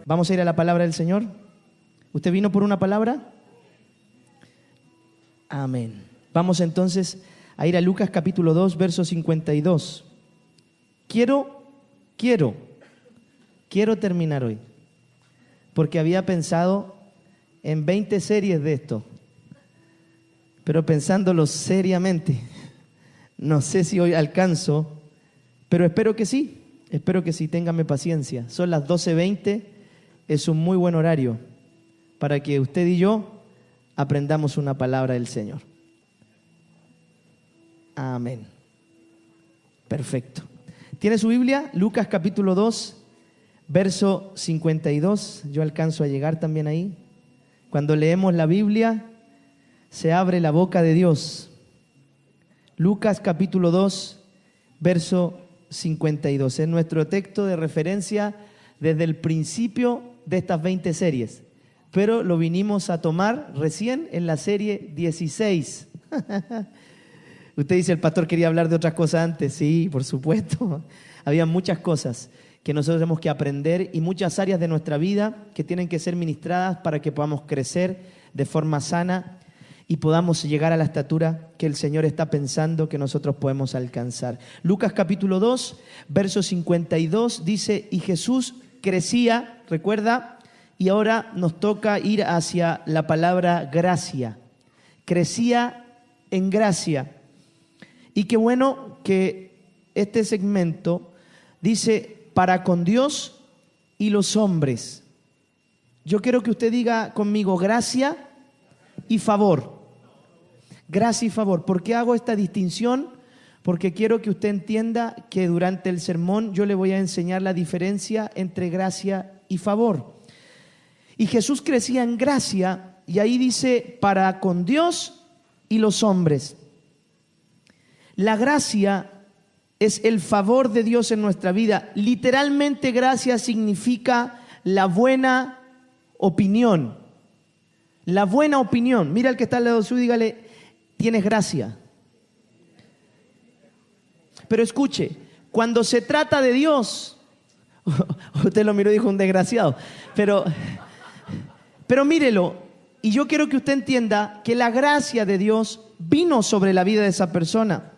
Vamos a ir a la palabra del Señor. ¿Usted vino por una palabra? Amén. Vamos entonces a ir a Lucas capítulo 2, verso 52. Quiero terminar hoy, porque había pensado en 20 series de esto, pero pensándolo seriamente, no sé si hoy alcanzo, pero espero que sí, ténganme paciencia. Son las 12:20, es un muy buen horario para que usted y yo aprendamos una palabra del Señor. Amén. Perfecto. ¿Tiene su Biblia? Lucas capítulo 2, verso 52. Yo alcanzo a llegar también ahí. Cuando leemos la Biblia, se abre la boca de Dios. Lucas capítulo 2, verso 52. Es nuestro texto de referencia desde el principio de estas 20 series, pero lo vinimos a tomar recién en la serie 16. Usted dice, el pastor quería hablar de otras cosas antes. Sí, por supuesto. Había muchas cosas que nosotros tenemos que aprender y muchas áreas de nuestra vida que tienen que ser ministradas para que podamos crecer de forma sana y podamos llegar a la estatura que el Señor está pensando que nosotros podemos alcanzar. Lucas capítulo 2, verso 52 dice, y Jesús crecía, recuerda, y ahora nos toca ir hacia la palabra gracia. Crecía en gracia. Y qué bueno que este segmento dice, para con Dios y los hombres. Yo quiero que usted diga conmigo, gracia y favor. Gracia y favor. ¿Por qué hago esta distinción? Porque quiero que usted entienda que durante el sermón yo le voy a enseñar la diferencia entre gracia y favor. Y Jesús crecía en gracia, y ahí dice, para con Dios y los hombres. La gracia es el favor de Dios en nuestra vida. Literalmente, gracia significa la buena opinión. La buena opinión. Mira al que está al lado suyo y dígale, tienes gracia. Pero escuche, cuando se trata de Dios, usted lo miró y dijo un desgraciado, pero mírelo, y yo quiero que usted entienda que la gracia de Dios vino sobre la vida de esa persona.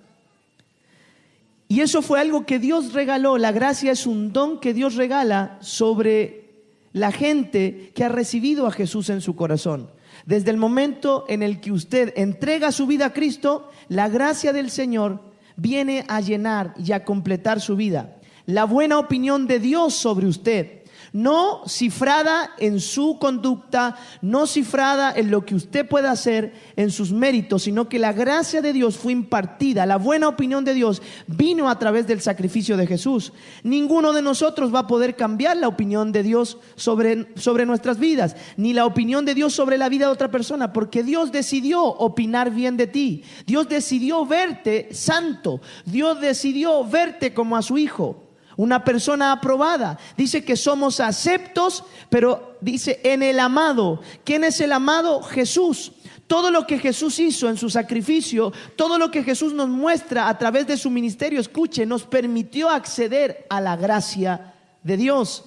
Y eso fue algo que Dios regaló. La gracia es un don que Dios regala sobre la gente que ha recibido a Jesús en su corazón. Desde el momento en el que usted entrega su vida a Cristo, la gracia del Señor viene a llenar y a completar su vida. La buena opinión de Dios sobre usted, no cifrada en su conducta, no cifrada en lo que usted pueda hacer en sus méritos, sino que la gracia de Dios fue impartida. La buena opinión de Dios vino a través del sacrificio de Jesús. Ninguno de nosotros va a poder cambiar la opinión de Dios sobre nuestras vidas, ni la opinión de Dios sobre la vida de otra persona, porque Dios decidió opinar bien de ti. Dios decidió verte santo. Dios decidió verte como a su Hijo. Una persona aprobada. Dice que somos aceptos, pero dice en el amado. ¿Quién es el amado? Jesús. Todo lo que Jesús hizo en su sacrificio, todo lo que Jesús nos muestra a través de su ministerio, escuche, nos permitió acceder a la gracia de Dios.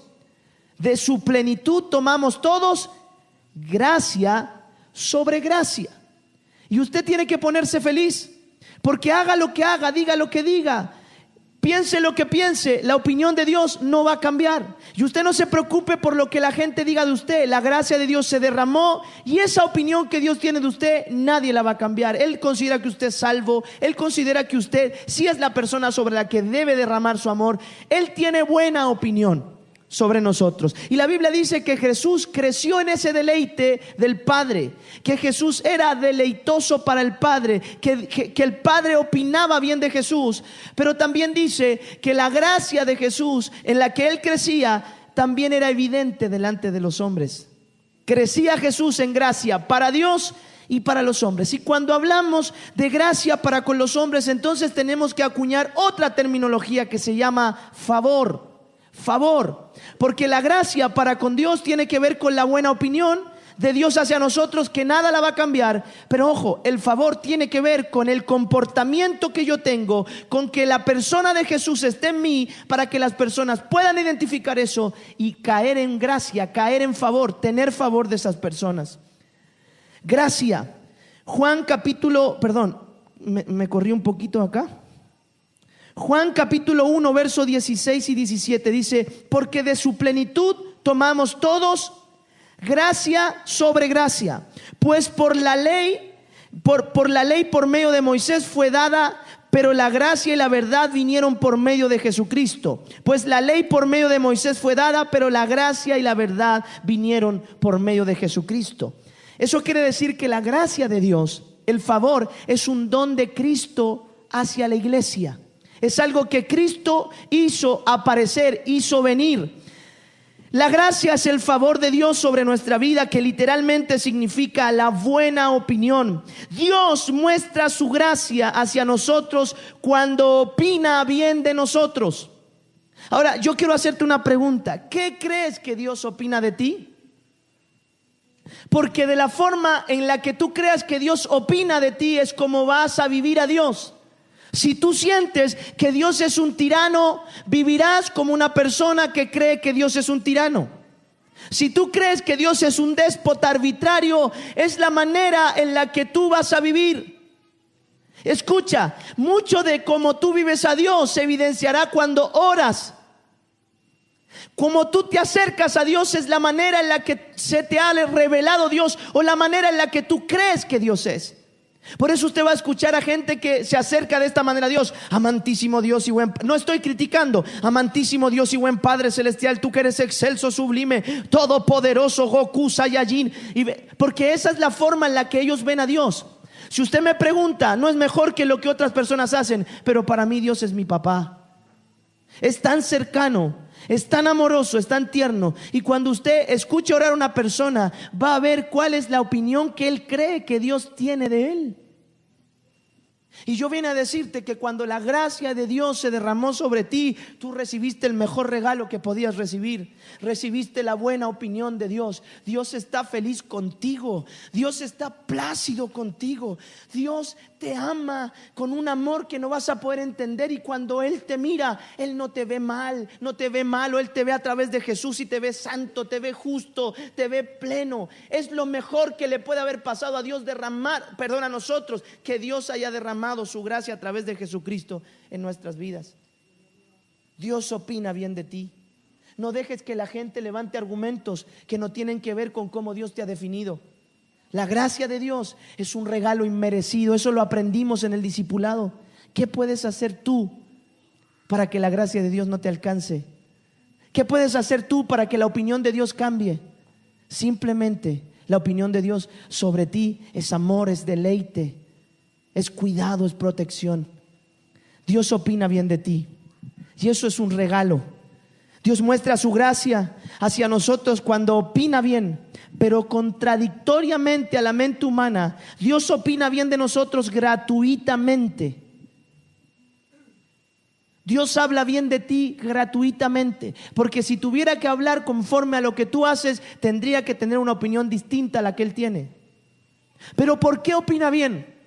De su plenitud tomamos todos gracia sobre gracia. Y usted tiene que ponerse feliz, porque haga lo que haga, diga lo que diga, piense lo que piense, la opinión de Dios no va a cambiar. Y usted no se preocupe por lo que la gente diga de usted. La gracia de Dios se derramó, y esa opinión que Dios tiene de usted, nadie la va a cambiar. Él considera que usted es salvo. Él considera que usted sí es la persona sobre la que debe derramar su amor. Él tiene buena opinión sobre nosotros. Y la Biblia dice que Jesús creció en ese deleite del Padre, que Jesús era deleitoso para el Padre, que el Padre opinaba bien de Jesús. Pero también dice que la gracia de Jesús en la que Él crecía también era evidente delante de los hombres. Crecía Jesús en gracia para Dios y para los hombres. Y cuando hablamos de gracia para con los hombres, entonces tenemos que acuñar otra terminología que se llama favor. Favor, porque la gracia para con Dios tiene que ver con la buena opinión de Dios hacia nosotros que nada la va a cambiar. Pero ojo, el favor tiene que ver con el comportamiento que yo tengo, con que la persona de Jesús esté en mí, para que las personas puedan identificar eso y caer en gracia, caer en favor, tener favor de esas personas. Gracia. Juan capítulo, perdón, me corrí un poquito acá. Juan capítulo 1 verso 16 y 17 dice: porque de su plenitud tomamos todos gracia sobre gracia, pues por la ley por medio de Moisés fue dada, pero la gracia y la verdad vinieron por medio de Jesucristo. Pues la ley por medio de Moisés fue dada, pero la gracia y la verdad vinieron por medio de Jesucristo. Eso quiere decir que la gracia de Dios, el favor, es un don de Cristo hacia la iglesia. Es algo que Cristo hizo aparecer, hizo venir. La gracia es el favor de Dios sobre nuestra vida, que literalmente significa la buena opinión. Dios muestra su gracia hacia nosotros cuando opina bien de nosotros. Ahora, yo quiero hacerte una pregunta. ¿Qué crees que Dios opina de ti? Porque de la forma en la que tú creas que Dios opina de ti es como vas a vivir a Dios. Si tú sientes que Dios es un tirano, vivirás como una persona que cree que Dios es un tirano. Si tú crees que Dios es un déspota arbitrario, es la manera en la que tú vas a vivir. Escucha, mucho de cómo tú vives a Dios se evidenciará cuando oras. Como tú te acercas a Dios es la manera en la que se te ha revelado Dios, o la manera en la que tú crees que Dios es. Por eso usted va a escuchar a gente que se acerca de esta manera a Dios: amantísimo Dios y buen, no estoy criticando, amantísimo Dios y buen Padre celestial, tú que eres excelso, sublime, todopoderoso, Goku, Saiyajin. Porque esa es la forma en la que ellos ven a Dios. Si usted me pregunta, no es mejor que lo que otras personas hacen, pero para mí Dios es mi papá. Es tan cercano, es tan amoroso, es tan tierno. Y cuando usted escuche orar a una persona, va a ver cuál es la opinión que él cree que Dios tiene de él. Y yo vine a decirte que cuando la gracia de Dios se derramó sobre ti, tú recibiste el mejor regalo que podías recibir. Recibiste la buena opinión de Dios. Dios está feliz contigo. Dios está plácido contigo. Dios te ama con un amor que no vas a poder entender. Y cuando Él te mira, Él no te ve mal, no te ve malo. Él te ve a través de Jesús y te ve santo, te ve justo, te ve pleno. Es lo mejor que le puede haber pasado a Dios, a nosotros, que Dios haya derramado su gracia a través de Jesucristo en nuestras vidas. Dios opina bien de ti. No dejes que la gente levante argumentos que no tienen que ver con cómo Dios te ha definido. La gracia de Dios es un regalo inmerecido. Eso lo aprendimos en el discipulado. ¿Qué puedes hacer tú para que la gracia de Dios no te alcance? ¿Qué puedes hacer tú para que la opinión de Dios cambie? Simplemente la opinión de Dios sobre ti es amor, es deleite, es cuidado, es protección. Dios opina bien de ti y eso es un regalo. Dios muestra su gracia hacia nosotros cuando opina bien, pero contradictoriamente a la mente humana, Dios opina bien de nosotros gratuitamente. Dios habla bien de ti gratuitamente, porque si tuviera que hablar conforme a lo que tú haces, tendría que tener una opinión distinta a la que Él tiene. Pero ¿por qué opina bien?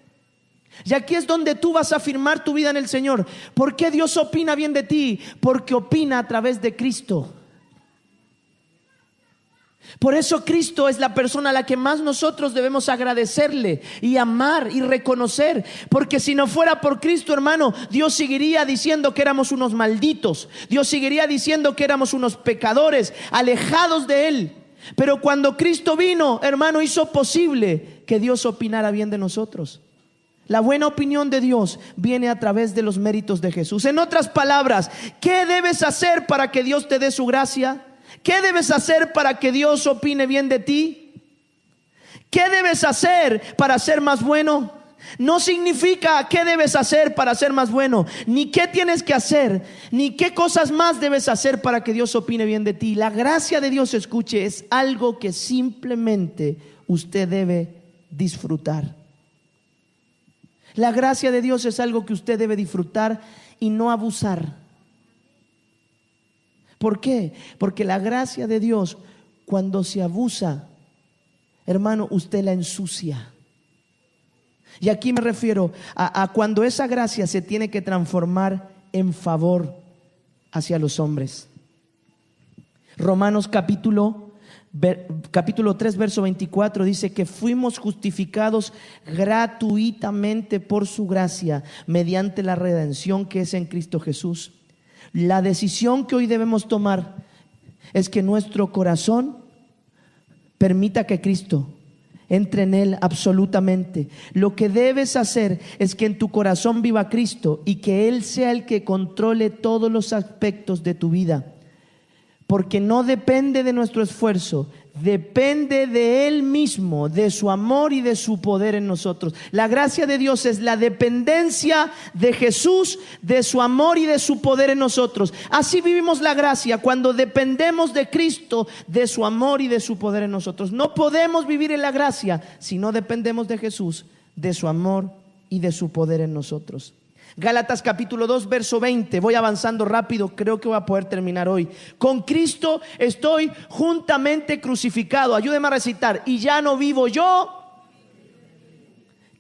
Y aquí es donde tú vas a afirmar tu vida en el Señor. ¿Por qué Dios opina bien de ti? Porque opina a través de Cristo. Por eso Cristo es la persona a la que más nosotros debemos agradecerle y amar y reconocer. Porque si no fuera por Cristo, hermano, Dios seguiría diciendo que éramos unos malditos. Dios seguiría diciendo que éramos unos pecadores, alejados de Él. Pero cuando Cristo vino, hermano, hizo posible que Dios opinara bien de nosotros. La buena opinión de Dios viene a través de los méritos de Jesús. En otras palabras, ¿qué debes hacer para que Dios te dé su gracia? ¿Qué debes hacer para que Dios opine bien de ti? ¿Qué debes hacer para ser más bueno? No significa qué debes hacer para ser más bueno, ni qué tienes que hacer, ni qué cosas más debes hacer para que Dios opine bien de ti. La gracia de Dios, escuche, es algo que simplemente usted debe disfrutar. La gracia de Dios es algo que usted debe disfrutar y no abusar. ¿Por qué? Porque la gracia de Dios, cuando se abusa, hermano, usted la ensucia. Y aquí me refiero a cuando esa gracia se tiene que transformar en favor hacia los hombres. Romanos capítulo 3 verso 24 dice que fuimos justificados gratuitamente por su gracia mediante la redención que es en Cristo Jesús. La decisión que hoy debemos tomar es que nuestro corazón permita que Cristo entre en él absolutamente. Lo que debes hacer es que en tu corazón viva Cristo y que Él sea el que controle todos los aspectos de tu vida. Porque no depende de nuestro esfuerzo, depende de Él mismo, de su amor y de su poder en nosotros. La gracia de Dios es la dependencia de Jesús, de su amor y de su poder en nosotros. Así vivimos la gracia, cuando dependemos de Cristo, de su amor y de su poder en nosotros. No podemos vivir en la gracia si no dependemos de Jesús, de su amor y de su poder en nosotros. Gálatas capítulo 2 verso 20. Voy avanzando rápido, creo que voy a poder terminar hoy. Con Cristo estoy juntamente crucificado. Ayúdeme a recitar. Y ya no vivo yo,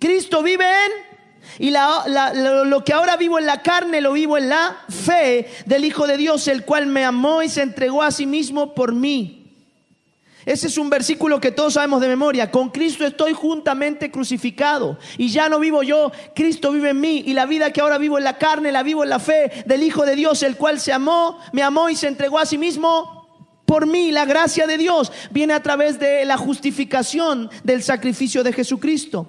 Cristo vive en. Y lo que ahora vivo en la carne, lo vivo en la fe del Hijo de Dios, el cual me amó y se entregó a sí mismo por mí. Ese es un versículo que todos sabemos de memoria. Con Cristo estoy juntamente crucificado y ya no vivo yo, Cristo vive en mí. Y la vida que ahora vivo en la carne, la vivo en la fe del Hijo de Dios, el cual me amó y se entregó a sí mismo por mí. La gracia de Dios viene a través de la justificación del sacrificio de Jesucristo.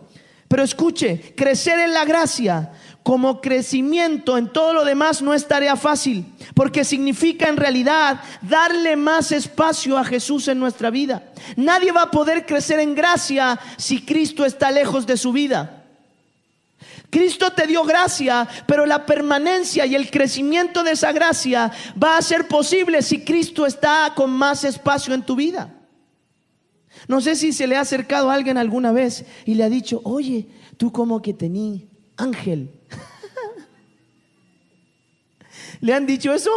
Pero escuche, crecer en la gracia como crecimiento en todo lo demás no es tarea fácil, porque significa en realidad darle más espacio a Jesús en nuestra vida. Nadie va a poder crecer en gracia si Cristo está lejos de su vida. Cristo te dio gracia, pero la permanencia y el crecimiento de esa gracia va a ser posible si Cristo está con más espacio en tu vida. No sé si se le ha acercado a alguien alguna vez y le ha dicho: oye, tú como que tenías ángel. ¿Le han dicho eso?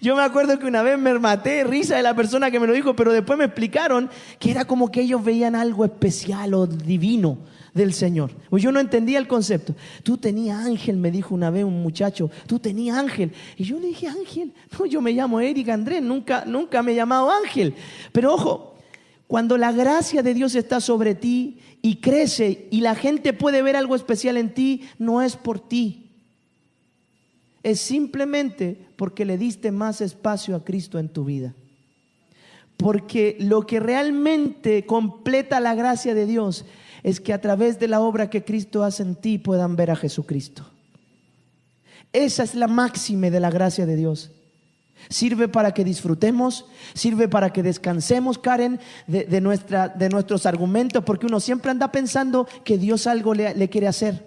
Yo me acuerdo que una vez me maté de risa de la persona que me lo dijo, pero después me explicaron que era como que ellos veían algo especial o divino del Señor. Pues yo no entendía el concepto. Tú tenías ángel, me dijo una vez un muchacho, tú tenías ángel. Y yo le dije: ángel, no, yo me llamo Eric Andrés, nunca me he llamado ángel. Pero ojo, cuando la gracia de Dios está sobre ti y crece y la gente puede ver algo especial en ti, no es por ti. Es simplemente porque le diste más espacio a Cristo en tu vida. Porque lo que realmente completa la gracia de Dios es que a través de la obra que Cristo hace en ti puedan ver a Jesucristo. Esa es la máxima de la gracia de Dios. Sirve para que disfrutemos, sirve para que descansemos, Karen, de nuestros argumentos, porque uno siempre anda pensando que Dios algo le quiere hacer.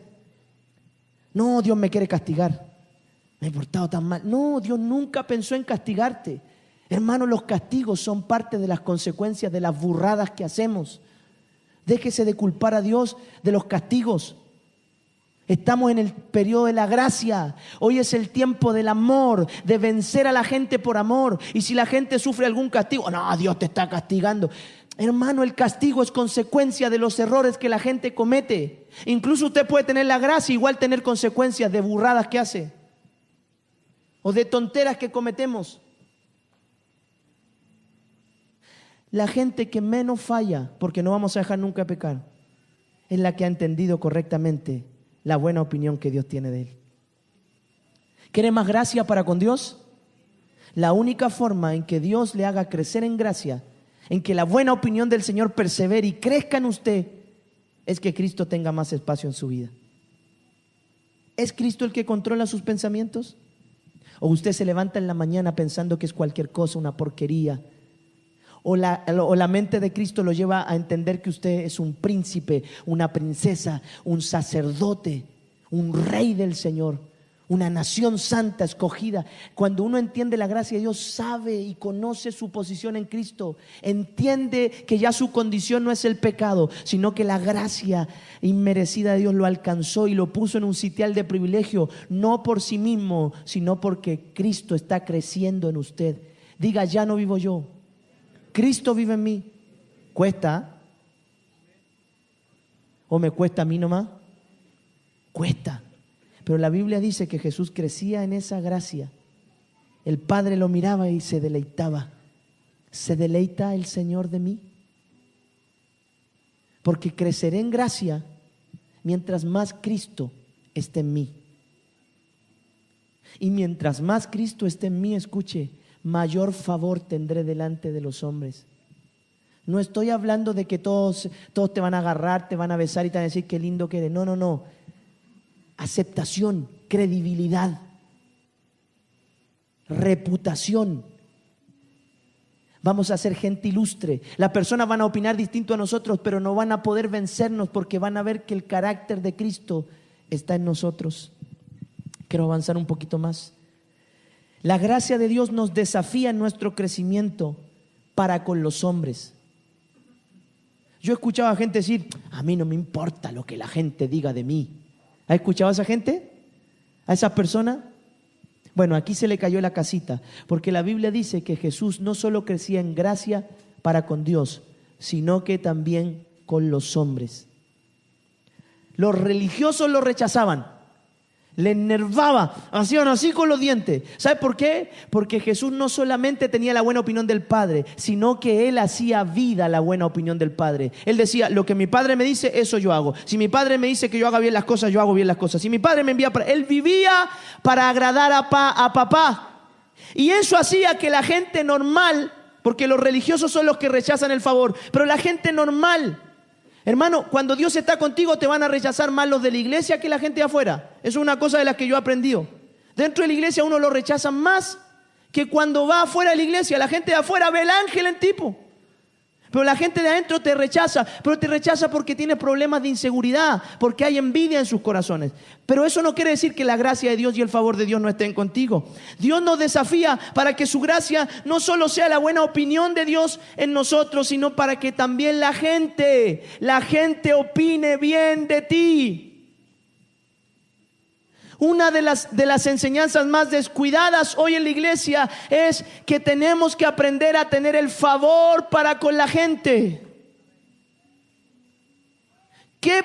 No, Dios me quiere castigar. Me he portado tan mal. No, Dios nunca pensó en castigarte. Hermano, los castigos son parte de las consecuencias de las burradas que hacemos. Déjese de culpar a Dios de los castigos. Estamos en el periodo de la gracia. Hoy es el tiempo del amor, de vencer a la gente por amor. Y si la gente sufre algún castigo, no, Dios te está castigando. Hermano, el castigo es consecuencia de los errores que la gente comete. Incluso usted puede tener la gracia, igual tener consecuencias de burradas que hace o de tonteras que cometemos. La gente que menos falla, porque no vamos a dejar nunca pecar, es la que ha entendido correctamente la buena opinión que Dios tiene de él. ¿Quiere más gracia para con Dios? La única forma en que Dios le haga crecer en gracia, en que la buena opinión del Señor persevere y crezca en usted, es que Cristo tenga más espacio en su vida. ¿Es Cristo el que controla sus pensamientos? ¿O usted se levanta en la mañana pensando que es cualquier cosa, una porquería? ¿O la mente de Cristo lo lleva a entender que usted es un príncipe, una princesa, un sacerdote, un rey del Señor, una nación santa, escogida? Cuando uno entiende la gracia de Dios, sabe y conoce su posición en Cristo, entiende que ya su condición no es el pecado, sino que la gracia inmerecida de Dios lo alcanzó y lo puso en un sitial de privilegio, no por sí mismo, sino porque Cristo está creciendo en usted. Diga: ya no vivo yo, Cristo vive en mí. Cuesta, ¿O me cuesta a mí nomás? Cuesta. Pero la Biblia dice que Jesús crecía en esa gracia. El Padre lo miraba y se deleitaba. ¿Se deleita el Señor de mí? Porque creceré en gracia mientras más Cristo esté en mí. Y mientras más Cristo esté en mí, escuche, mayor favor tendré delante de los hombres. No estoy hablando de que todos te van a agarrar, te van a besar y te van a decir qué lindo que eres. No, no, no. Aceptación, credibilidad, reputación. Vamos a ser gente ilustre. Las personas van a opinar distinto a nosotros, pero no van a poder vencernos porque van a ver que el carácter de Cristo está en nosotros. Quiero avanzar un poquito más. La gracia de Dios nos desafía en nuestro crecimiento para con los hombres. Yo escuchaba a gente decir, a mí no me importa lo que la gente diga de mí. ¿Has escuchado a esa gente? ¿A esas personas? Bueno, aquí se le cayó la casita, porque la Biblia dice que Jesús no solo crecía en gracia para con Dios, sino que también con los hombres. Los religiosos lo rechazaban, le enervaba, hacían así con los dientes. ¿Sabe por qué? Porque Jesús no solamente tenía la buena opinión del Padre, sino que Él hacía vida la buena opinión del Padre. Él decía, lo que mi Padre me dice, eso yo hago. Si mi Padre me dice que yo haga bien las cosas, yo hago bien las cosas. Si mi Padre me envía para... Él vivía para agradar a papá. Y eso hacía que la gente normal, porque los religiosos son los que rechazan el favor, pero la gente normal... Hermano, cuando Dios está contigo te van a rechazar más los de la iglesia que la gente de afuera. Eso es una cosa de las que yo he aprendido. Dentro de la iglesia uno lo rechaza más que cuando va afuera de la iglesia. La gente de afuera ve el ángel en tipo. Pero la gente de adentro te rechaza. Pero te rechaza porque tiene problemas de inseguridad, porque hay envidia en sus corazones. Pero eso no quiere decir que la gracia de Dios y el favor de Dios no estén contigo. Dios nos desafía para que su gracia no solo sea la buena opinión de Dios en nosotros, sino para que también la gente opine bien de ti. Una de las enseñanzas más descuidadas hoy en la iglesia es que tenemos que aprender a tener el favor para con la gente. ¿Qué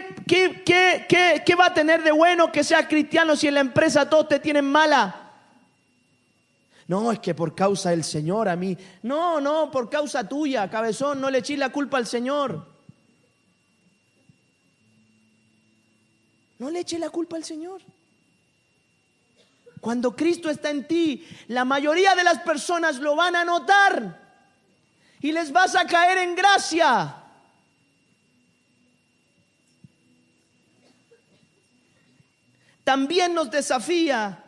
va a tener de bueno que sea cristiano si en la empresa todos te tienen mala? No, es que por causa del Señor a mí. No, por causa tuya, cabezón, no le eches la culpa al Señor. No le eches la culpa al Señor. Cuando Cristo está en ti, la mayoría de las personas lo van a notar y les vas a caer en gracia. También nos desafía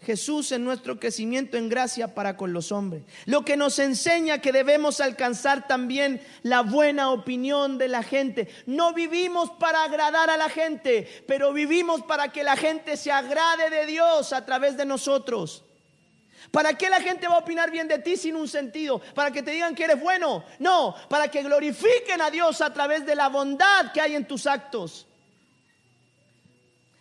Jesús en nuestro crecimiento en gracia para con los hombres. Lo que nos enseña que debemos alcanzar también la buena opinión de la gente. No vivimos para agradar a la gente, pero vivimos para que la gente se agrade de Dios a través de nosotros. ¿Para qué la gente va a opinar bien de ti sin un sentido? ¿Para que te digan que eres bueno? No, para que glorifiquen a Dios a través de la bondad que hay en tus actos.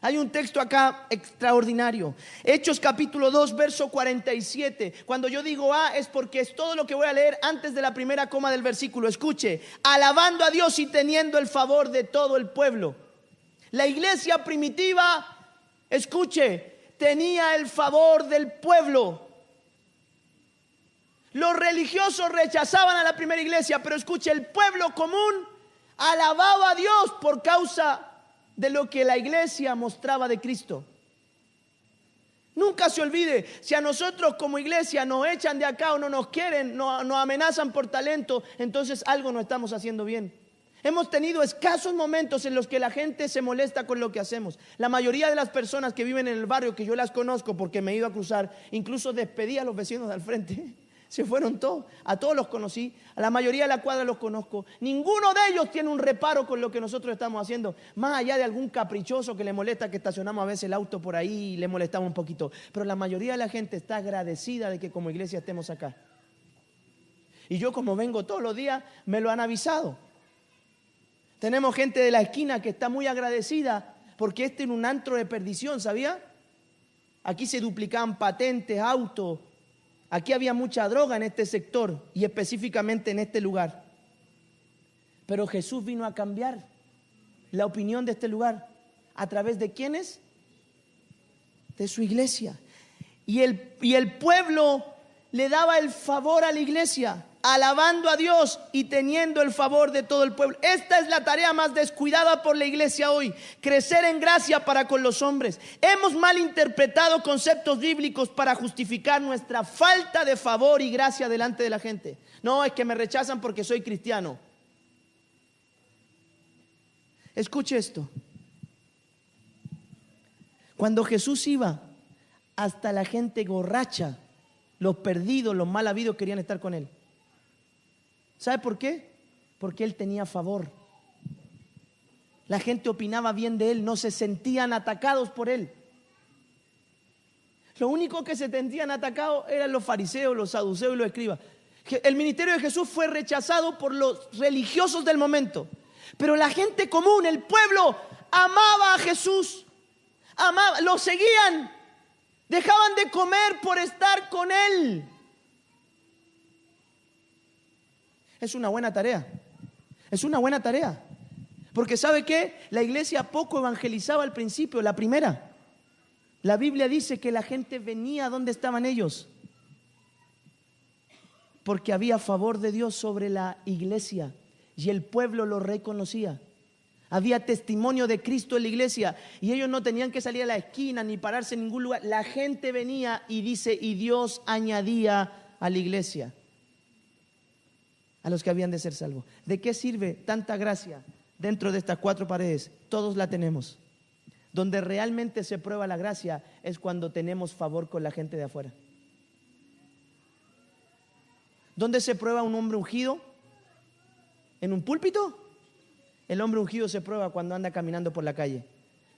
Hay un texto acá extraordinario. Hechos capítulo 2, verso 47. Cuando yo digo es porque es todo lo que voy a leer antes de la primera coma del versículo. Escuche, alabando a Dios y teniendo el favor de todo el pueblo. La iglesia primitiva, escuche, tenía el favor del pueblo. Los religiosos rechazaban a la primera iglesia, pero escuche, el pueblo común alababa a Dios por causa de lo que la iglesia mostraba de Cristo. Nunca se olvide, si a nosotros como iglesia nos echan de acá o no nos quieren, nos amenazan por talento, entonces algo no estamos haciendo bien. Hemos tenido escasos momentos en los que la gente se molesta con lo que hacemos. La mayoría de las personas que viven en el barrio, que yo las conozco porque me he ido a cruzar, incluso despedí a los vecinos de al frente. Se fueron todos, a todos los conocí, a la mayoría de la cuadra los conozco. Ninguno de ellos tiene un reparo con lo que nosotros estamos haciendo, más allá de algún caprichoso que le molesta que estacionamos a veces el auto por ahí y le molestamos un poquito. Pero la mayoría de la gente está agradecida de que como iglesia estemos acá. Y yo, como vengo todos los días, me lo han avisado. Tenemos gente de la esquina que está muy agradecida porque este era un antro de perdición, ¿sabía? Aquí se duplicaban patentes, autos. Aquí había mucha droga en este sector y específicamente en este lugar. Pero Jesús vino a cambiar. la opinión de este lugar. ¿A través de quiénes? De su iglesia. Y el pueblo le daba el favor a la iglesia, alabando a Dios y teniendo el favor de todo el pueblo. Esta es la tarea más descuidada por la iglesia hoy: crecer en gracia para con los hombres. Hemos malinterpretado conceptos bíblicos para justificar nuestra falta de favor y gracia delante de la gente. No, es que me rechazan porque soy cristiano. Escuche esto. Cuando Jesús iba, hasta la gente borracha, los perdidos, los mal habidos querían estar con Él. ¿Sabe por qué? Porque Él tenía favor. La gente opinaba bien de Él, no se sentían atacados por Él. Lo único que se sentían atacados eran los fariseos, los saduceos y los escribas. El ministerio de Jesús fue rechazado por los religiosos del momento, pero la gente común, el pueblo, amaba a Jesús, lo seguían, dejaban de comer por estar con Él. Es una buena tarea. Es una buena tarea. Porque ¿sabe qué? La iglesia poco evangelizaba al principio, la primera. La Biblia dice que la gente venía donde estaban ellos, porque había favor de Dios sobre la iglesia y el pueblo lo reconocía. Había testimonio de Cristo en la iglesia y ellos no tenían que salir a la esquina ni pararse en ningún lugar. La gente venía y dice, y Dios añadía a la iglesia a los que habían de ser salvos. ¿De qué sirve tanta gracia dentro de estas cuatro paredes? Todos la tenemos. Donde realmente se prueba la gracia es cuando tenemos favor con la gente de afuera. ¿Dónde se prueba un hombre ungido? ¿En un púlpito? El hombre ungido se prueba cuando anda caminando por la calle.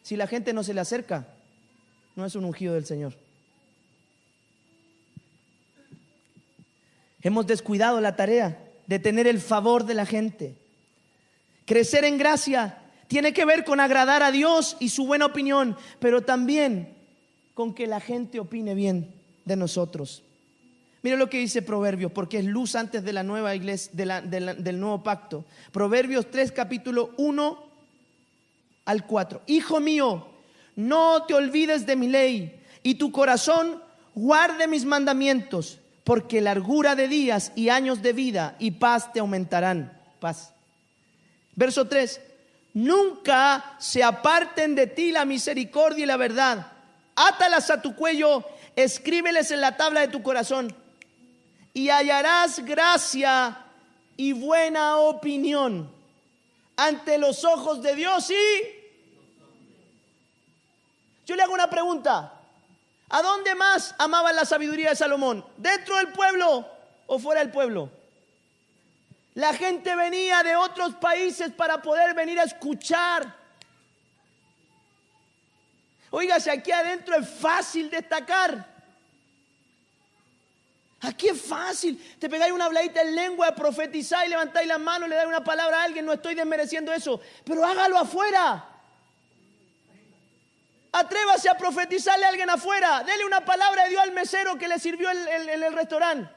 Si la gente no se le acerca, no es un ungido del Señor. Hemos descuidado la tarea de tener el favor de la gente. Crecer en gracia tiene que ver con agradar a Dios y su buena opinión, pero también con que la gente opine bien de nosotros. Mire lo que dice Proverbios, porque es luz antes de la nueva iglesia, del nuevo pacto. Proverbios 3, capítulo 1 al 4. Hijo mío, no te olvides de mi ley, y tu corazón guarde mis mandamientos, porque largura de días y años de vida y paz te aumentarán. Paz. Verso 3. Nunca se aparten de ti la misericordia y la verdad. Átalas a tu cuello, escríbeles en la tabla de tu corazón, y hallarás gracia y buena opinión ante los ojos de Dios. Y yo le hago una pregunta: ¿a dónde más amaban la sabiduría de Salomón? ¿Dentro del pueblo o fuera del pueblo? La gente venía de otros países para poder venir a escuchar. Óigase, aquí adentro es fácil destacar. Aquí es fácil. Te pegáis una habladita en lengua, profetizáis, levantáis las manos, le dais una palabra a alguien. No estoy desmereciendo eso, pero hágalo afuera. Atrévase a profetizarle a alguien afuera. Dele una palabra de Dios al mesero que le sirvió en el restaurante.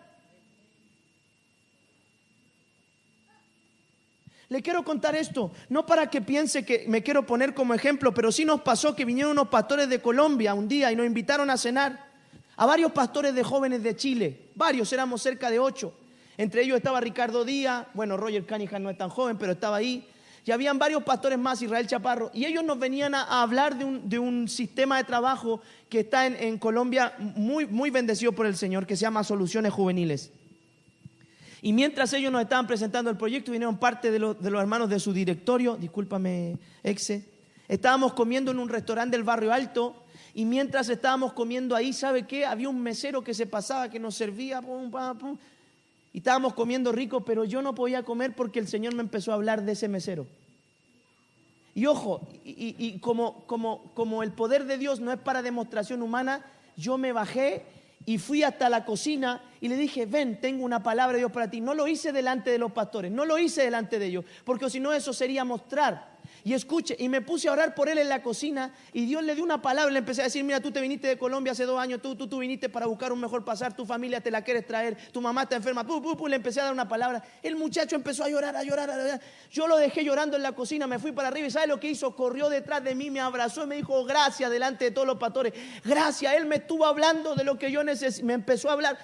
Le quiero contar esto, no para que piense que me quiero poner como ejemplo, pero sí nos pasó que vinieron unos pastores de Colombia un día y nos invitaron a cenar a varios pastores de jóvenes de Chile. Varios, éramos cerca de 8. Entre ellos estaba Ricardo Díaz, bueno, Roger Cunningham no es tan joven, pero estaba ahí. Y habían varios pastores más, Israel Chaparro, y ellos nos venían a hablar de un sistema de trabajo que está en Colombia muy, muy bendecido por el Señor, que se llama Soluciones Juveniles. Y mientras ellos nos estaban presentando el proyecto, vinieron parte de los hermanos de su directorio, discúlpame, Exe. Estábamos comiendo en un restaurante del Barrio Alto, y mientras estábamos comiendo ahí, ¿sabe qué? Había un mesero que se pasaba, que nos servía, pum, pum, pum, y estábamos comiendo rico, pero yo no podía comer porque el Señor me empezó a hablar de ese mesero. Y ojo, y como el poder de Dios no es para demostración humana, yo me bajé y fui hasta la cocina y le dije: ven, tengo una palabra de Dios para ti. No lo hice delante de los pastores, no lo hice delante de ellos, porque si no eso sería mostrar. Y escuche, y me puse a orar por él en la cocina y Dios le dio una palabra. Le empecé a decir, mira, tú te viniste de Colombia hace 2 años, tú viniste para buscar un mejor pasar, tu familia te la quieres traer, tu mamá está enferma, le empecé a dar una palabra. El muchacho empezó a llorar, a llorar, a llorar. Yo lo dejé llorando en la cocina, me fui para arriba y ¿sabe lo que hizo? Corrió detrás de mí, me abrazó y me dijo, gracias, delante de todos los pastores, gracias. Él me estuvo hablando de lo que yo necesito, me empezó a hablar.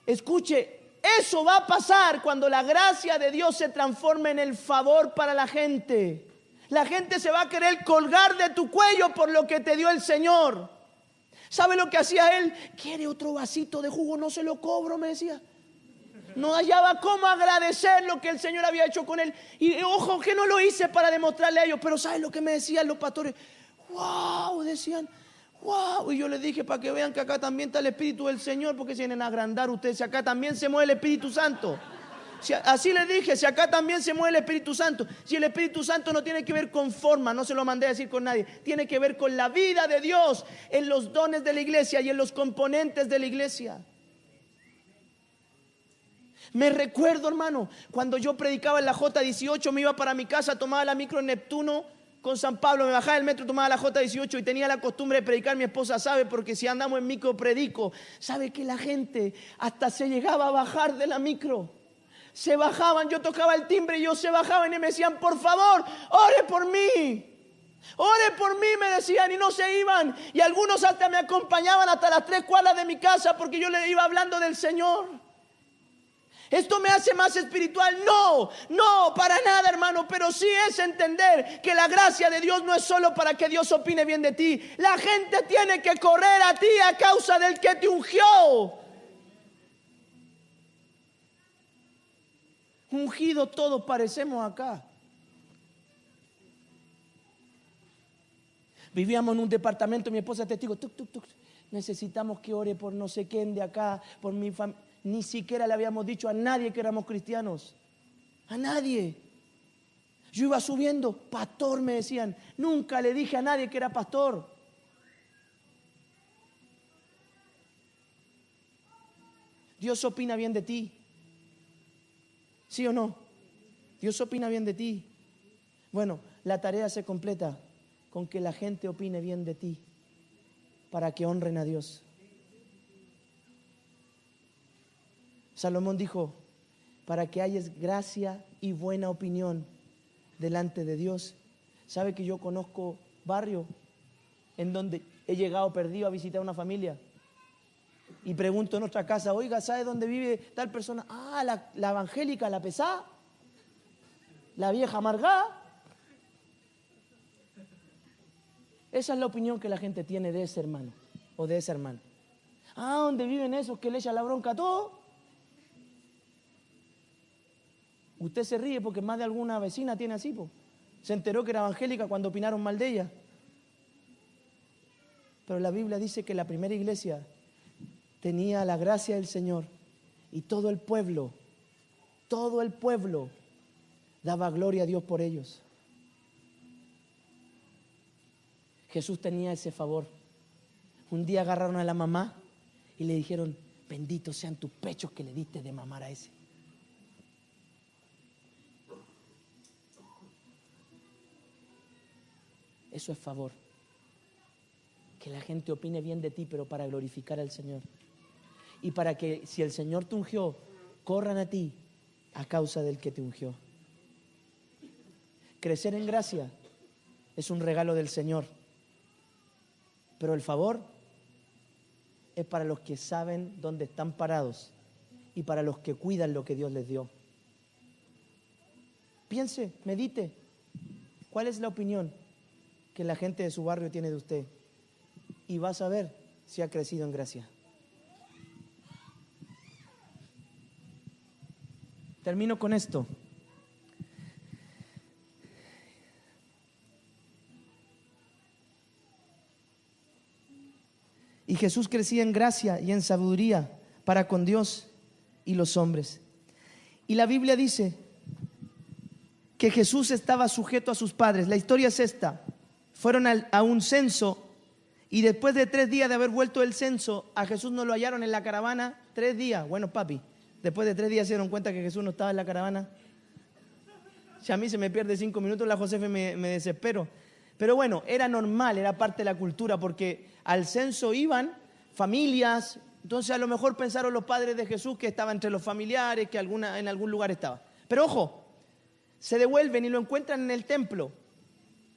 Escuche, eso va a pasar cuando la gracia de Dios se transforme en el favor para la gente. La gente se va a querer colgar de tu cuello por lo que te dio el Señor. ¿Sabe lo que hacía él? ¿Quiere otro vasito de jugo? No se lo cobro, me decía. No hallaba cómo agradecer lo que el Señor había hecho con él. Y ojo que no lo hice para demostrarle a ellos. Pero ¿sabe lo que me decían los pastores? ¡Wow! Decían, ¡wow! Y yo les dije para que vean que acá también está el Espíritu del Señor. Porque se vienen a agrandar ustedes. Si acá también se mueve el Espíritu Santo. Así les dije, si acá también se mueve el Espíritu Santo. Si el Espíritu Santo no tiene que ver con forma, no se lo mandé a decir con nadie, tiene que ver con la vida de Dios en los dones de la iglesia y en los componentes de la iglesia. Me recuerdo, hermano, cuando yo predicaba en la J18, me iba para mi casa, tomaba la micro en Neptuno con San Pablo, me bajaba del metro, tomaba la J18 y tenía la costumbre de predicar. Mi esposa sabe, porque si andamos en micro predico. Sabe que la gente hasta se llegaba a bajar de la micro. Se bajaban, yo tocaba el timbre y ellos se bajaban y me decían, por favor, ore por mí. Ore por mí, me decían, y no se iban. Y algunos hasta me acompañaban hasta las 3 cuadras de mi casa porque yo le iba hablando del Señor. ¿Esto me hace más espiritual? No, no, para nada, hermano. Pero sí es entender que la gracia de Dios no es solo para que Dios opine bien de ti. La gente tiene que correr a ti a causa del que te ungió. Ungido todos parecemos acá. Vivíamos en un departamento, mi esposa es testigo, necesitamos que ore por no sé quién de acá, por mi familia. Ni siquiera le habíamos dicho a nadie que éramos cristianos. A nadie. Yo iba subiendo, pastor me decían. Nunca le dije a nadie que era pastor. Dios opina bien de ti. ¿Sí o no? Dios opina bien de ti. Bueno, la tarea se completa con que la gente opine bien de ti para que honren a Dios. Salomón dijo, para que hayas gracia y buena opinión delante de Dios. ¿Sabe que yo conozco barrios en donde he llegado perdido a visitar a una familia? Y pregunto en nuestra casa, oiga, ¿sabe dónde vive tal persona? Ah, la evangélica, la pesada, la vieja amargada. Esa es la opinión que la gente tiene de ese hermano o de esa hermana. Ah, ¿dónde viven esos que le echan la bronca a todo? Usted se ríe porque más de alguna vecina tiene así, po. Se enteró que era evangélica cuando opinaron mal de ella. Pero la Biblia dice que la primera iglesia tenía la gracia del Señor y todo el pueblo daba gloria a Dios por ellos. Jesús tenía ese favor. Un día agarraron a la mamá y le dijeron, benditos sean tus pechos que le diste de mamar a ese. Eso es favor. Que la gente opine bien de ti, pero para glorificar al Señor. Y para que si el Señor te ungió, corran a ti a causa del que te ungió. Crecer en gracia es un regalo del Señor. Pero el favor es para los que saben dónde están parados y para los que cuidan lo que Dios les dio. Piense, medite. ¿Cuál es la opinión que la gente de su barrio tiene de usted? Y vas a ver si ha crecido en gracia. Termino con esto. Y Jesús crecía en gracia y en sabiduría para con Dios y los hombres. Y la Biblia dice que Jesús estaba sujeto a sus padres. La historia es esta. Fueron a un censo y después de 3 días de haber vuelto del censo, a Jesús no lo hallaron en la caravana. 3 días. Bueno, papi, después de 3 días se dieron cuenta que Jesús no estaba en la caravana. Si a mí se me pierde 5 minutos, la Josefe me desespero. Pero bueno, era normal, era parte de la cultura, porque al censo iban familias. Entonces a lo mejor pensaron los padres de Jesús que estaba entre los familiares, que en algún lugar estaba. Pero ojo, se devuelven y lo encuentran en el templo.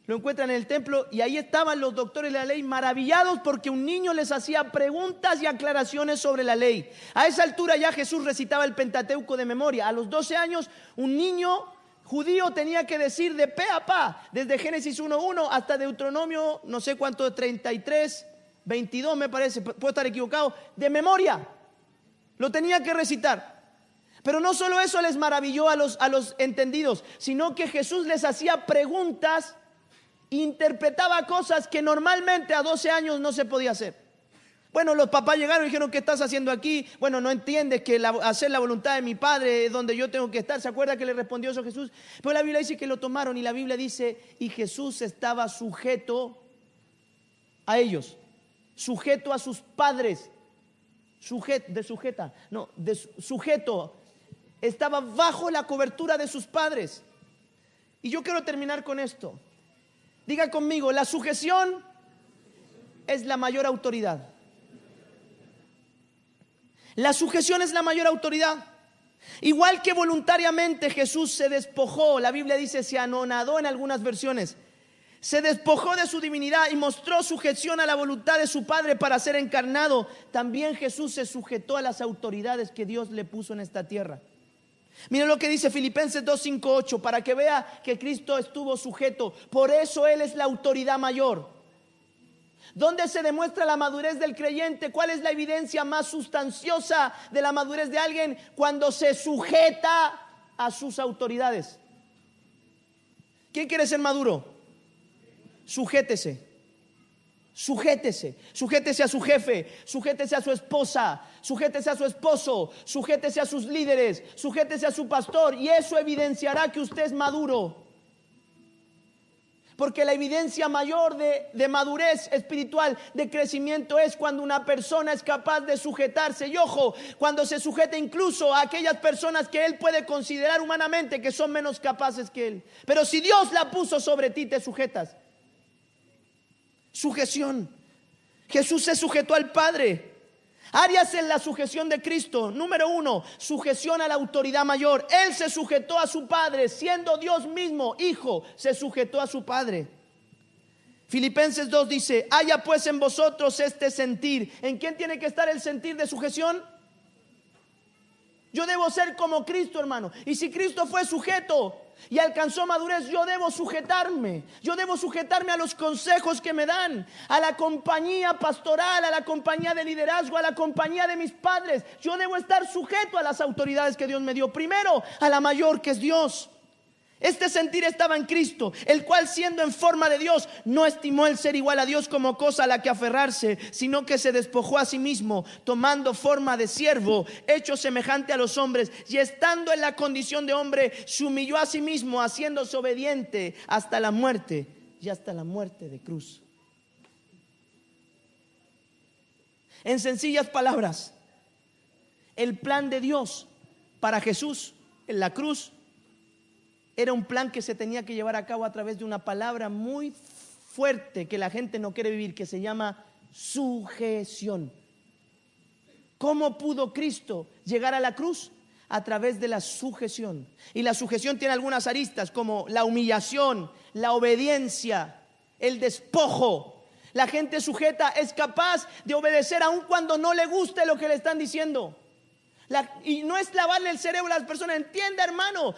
Lo encuentran en el templo y ahí estaban los doctores de la ley maravillados porque un niño les hacía preguntas y aclaraciones sobre la ley. A esa altura ya Jesús recitaba el Pentateuco de memoria. A los 12 años un niño judío tenía que decir de pe a pa, desde Génesis 1:1 hasta Deuteronomio, no sé cuánto, 33, 22 me parece, puedo estar equivocado, de memoria. Lo tenía que recitar. Pero no solo eso les maravilló a los entendidos, sino que Jesús les hacía preguntas, interpretaba cosas que normalmente a 12 años no se podía hacer. Bueno, los papás llegaron y dijeron, ¿qué estás haciendo aquí? Bueno, no entiendes que hacer la voluntad de mi Padre es donde yo tengo que estar. ¿Se acuerda que le respondió eso a Jesús? Pero la Biblia dice que lo tomaron y la Biblia dice, y Jesús estaba sujeto a ellos, sujeto a sus padres, sujeto, estaba bajo la cobertura de sus padres. Y yo quiero terminar con esto. Diga conmigo, la sujeción es la mayor autoridad. La sujeción es la mayor autoridad. Igual que voluntariamente Jesús se despojó, la Biblia dice se anonadó en algunas versiones, se despojó de su divinidad y mostró sujeción a la voluntad de su Padre para ser encarnado. También Jesús se sujetó a las autoridades que Dios le puso en esta tierra. Miren lo que dice Filipenses 2:5-8, para que vea que Cristo estuvo sujeto. Por eso Él es la autoridad mayor. ¿Dónde se demuestra la madurez del creyente? ¿Cuál es la evidencia más sustanciosa de la madurez de alguien? Cuando se sujeta a sus autoridades. ¿Quién quiere ser maduro? Sujétese. Sujétese, sujétese a su jefe, sujétese a su esposa, sujétese a su esposo, sujétese a sus líderes, sujétese a su pastor, y eso evidenciará que usted es maduro. Porque la evidencia mayor de madurez espiritual, de crecimiento, es cuando una persona es capaz de sujetarse. Y ojo, cuando se sujeta incluso a aquellas personas que él puede considerar humanamente que son menos capaces que él. Pero si Dios la puso sobre ti, te sujetas. Sujeción. Jesús se sujetó al Padre. Áreas en la sujeción de Cristo. Número 1, sujeción a la autoridad mayor. Él se sujetó a su Padre, siendo Dios mismo, Hijo, se sujetó a su Padre. Filipenses 2 dice, haya pues en vosotros este sentir. ¿En quién tiene que estar el sentir de sujeción? Yo debo ser como Cristo, hermano. Y si Cristo fue sujeto y alcanzó madurez, yo debo sujetarme. Yo debo sujetarme a los consejos que me dan, a la compañía pastoral, a la compañía de liderazgo, a la compañía de mis padres. Yo debo estar sujeto a las autoridades que Dios me dio. Primero, a la mayor, que es Dios. Este sentir estaba en Cristo, el cual, siendo en forma de Dios, no estimó el ser igual a Dios como cosa a la que aferrarse, sino que se despojó a sí mismo, tomando forma de siervo, hecho semejante a los hombres, y estando en la condición de hombre, se humilló a sí mismo, haciéndose obediente hasta la muerte, y hasta la muerte de cruz. En sencillas palabras, el plan de Dios para Jesús en la cruz era un plan que se tenía que llevar a cabo a través de una palabra muy fuerte que la gente no quiere vivir, que se llama sujeción. ¿Cómo pudo Cristo llegar a la cruz? A través de la sujeción. Y la sujeción tiene algunas aristas, como la humillación, la obediencia, el despojo. La gente sujeta es capaz de obedecer aun cuando no le guste lo que le están diciendo. Y no es lavarle el cerebro a las personas. Entienda, hermano,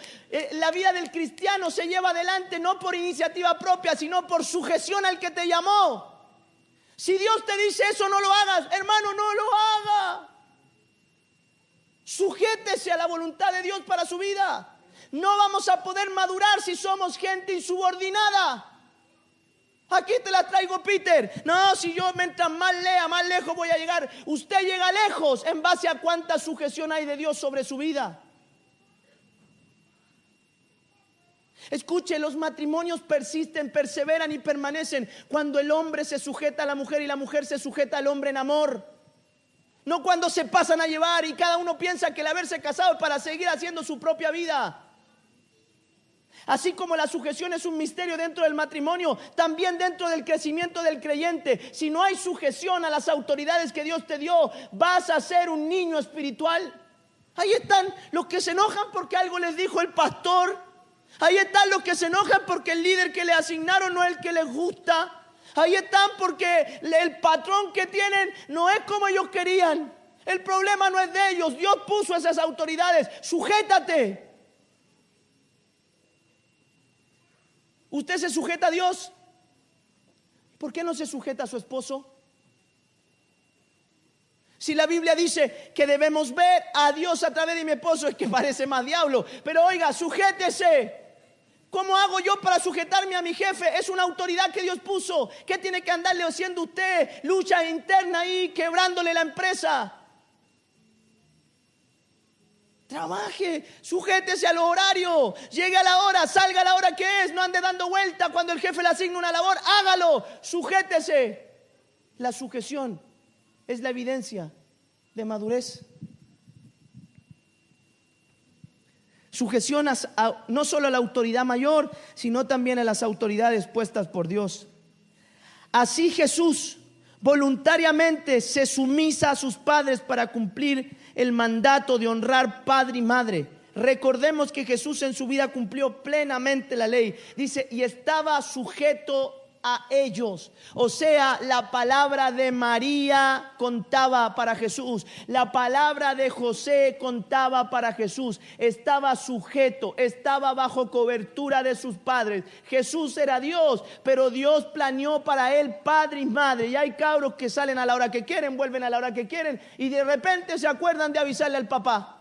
la vida del cristiano se lleva adelante no por iniciativa propia, sino por sujeción al que te llamó. Si Dios te dice eso, no lo hagas, hermano, no lo haga. Sujétese a la voluntad de Dios para su vida. No vamos a poder madurar si somos gente insubordinada. Aquí te la traigo, Peter. No, si yo mientras más lea, más lejos voy a llegar. Usted llega lejos en base a cuánta sujeción hay de Dios sobre su vida. Escuche, los matrimonios persisten, perseveran y permanecen cuando el hombre se sujeta a la mujer y la mujer se sujeta al hombre en amor. No cuando se pasan a llevar y cada uno piensa que el haberse casado es para seguir haciendo su propia vida. Así como la sujeción es un misterio dentro del matrimonio, también dentro del crecimiento del creyente. Si no hay sujeción a las autoridades que Dios te dio, vas a ser un niño espiritual. Ahí están los que se enojan porque algo les dijo el pastor. Ahí están los que se enojan porque el líder que le asignaron no es el que les gusta. Ahí están porque el patrón que tienen no es como ellos querían. El problema no es de ellos. Dios puso esas autoridades. Sujétate. ¿Usted se sujeta a Dios? ¿Por qué no se sujeta a su esposo? Si la Biblia dice que debemos ver a Dios a través de mi esposo, es que parece más diablo. Pero oiga, sujétese. ¿Cómo hago yo para sujetarme a mi jefe? Es una autoridad que Dios puso. ¿Qué tiene que andarle haciendo usted? Lucha interna ahí, quebrándole la empresa. Trabaje, sujétese al horario, llegue a la hora, salga a la hora que es, no ande dando vuelta cuando el jefe le asigna una labor, hágalo, sujétese. La sujeción es la evidencia de madurez. Sujeción no solo a la autoridad mayor, sino también a las autoridades puestas por Dios. Así Jesús voluntariamente se sumisa a sus padres para cumplir el mandato de honrar padre y madre. Recordemos que Jesús en su vida cumplió plenamente la ley. Dice, y estaba sujeto a ellos. O sea, la palabra de María contaba para Jesús. La palabra de José contaba para Jesús. Estaba sujeto, estaba bajo cobertura de sus padres. Jesús era Dios, pero Dios planeó para él padre y madre. Y hay cabros que salen a la hora que quieren, vuelven a la hora que quieren y de repente se acuerdan de avisarle al papá.